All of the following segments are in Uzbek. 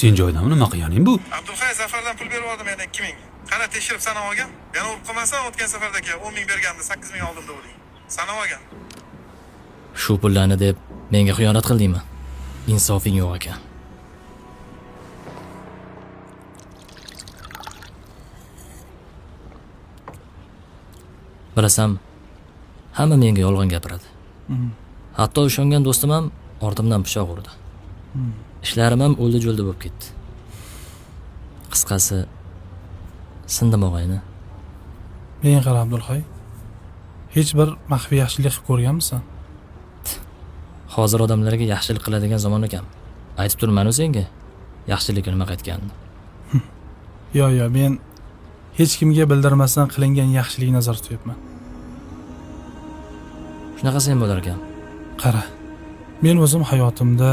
Sen joydami, nima qilganing bu? Abdulhay Zafardan pul berib oldim yana 2000. Qara tekshirib sanab olgan. Yana urib qolmasa o'tgan safardagi 10 ming bergandi, 8 ming oldim deb o'ylang. Sanab olgan. Shu pullarni deb menga xiyonat qildingmi? Insofing yo'q ekan. Bilasam, hamma menga yolg'on gapiradi. Hatto ishongan do'stim ham ortimdan pichoq urdi. Ishlarim ham o'ldi-jo'ldi bo'lib ketdi. Qisqasi, sindim og'ayni. Men qara Abdulhay. Hech bir maxfiy yaxshilik qilib ko'rganmisan? Hozir odamlarga yaxshilik qiladigan zamon ekan. Aytib turman-ku senga, yaxshilik nima qaytganini. Yo, men hech kimga bildirmasdan qilingan yaxshilikni nazarda tutyapman. Shunaqa sen bo'lar ekan. Qara. Men o'zim hayotimda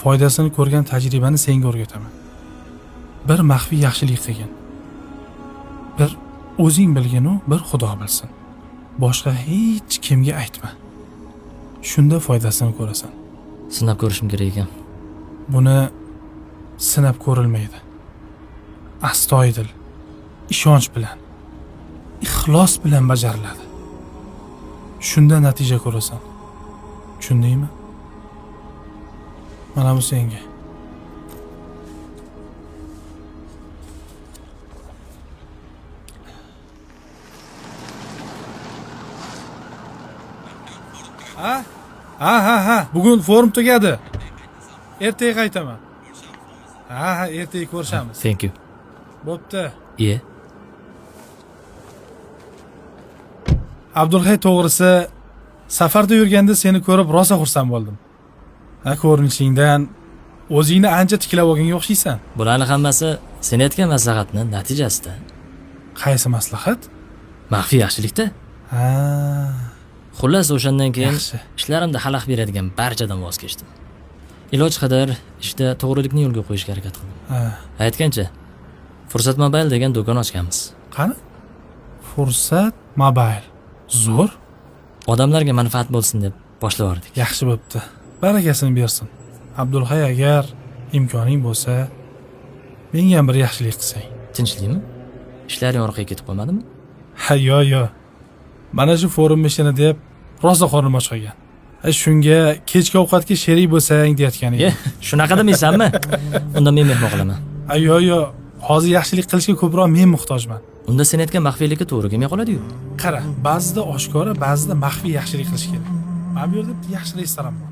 foydasini ko'rgan tajribani senga o'rgataman. Bir maxfiy yaxshilik qilgin. Bir o'zing bilgin-u, bir Xudo bilsin. Boshqa hech kimga aytma. Shunda foydasini ko'rasan. Sinab ko'rishim kerak ekan. Buni sinab ko'rilmaydi. Astoydil, ishonch bilan, ixlos bilan bajariladi. Shunda natija ko'rasan. Tushundingmi? Mana bu senga. Ha. Bugun forum tugadi. Ertaga qaytaman. Ha, ertaga ko'rishamiz. Thank you. Bo'pti. Iye. Abdulhay, to'g'risi safarda yurganda seni ko'rib rosa xursand bo'ldim. Ko'rinishingdan o'zingni ancha tiklab olganga o'xshaysan. Bularning hammasi sen aytgan maslahatning natijasida. Qaysi maslahat? Maxfiy yaxshilikda. Ha. Xullas, o'shandan keyin Yaxshi. ishlarimda xalaq beradigan barchadan voz kechdim. Iloj qadar ishda to'g'rilikni yo'lga qo'yishga harakat qildim. Ha. Aytgancha, Fursat Mobile degan do'kon ochganmiz. Qani? Fursat Mobile. Zo'r. Odamlarga manfaat bo'lsin deb boshlavordik. Yaxshi bo'pti. Barakasini bersin. Abdulhay, agar imkoning bo'lsa, menga ham bir yaxshilik qilsang. Tinchlikmi? Ishlaring orqaga ketib qolmadimi? Ha, yo. Mana shu forum ishini deb rosa qornim och qolgan. Shunga kechki ovqatga sherik bo'lsang deyotgan edim. Shunaqa demaysanmi? Unda men mehmon qilaman. Yo. Hozir yaxshilik qilishga ko'proq men muhtojman. Unda sen aytgan maxfiylikka to'g'ri kelmay qoladi-yu. Qara, ba'zida oshkora, ba'zida maxfiy yaxshilik qilish kerak. Mana bu yerda yaxshi restoran bor.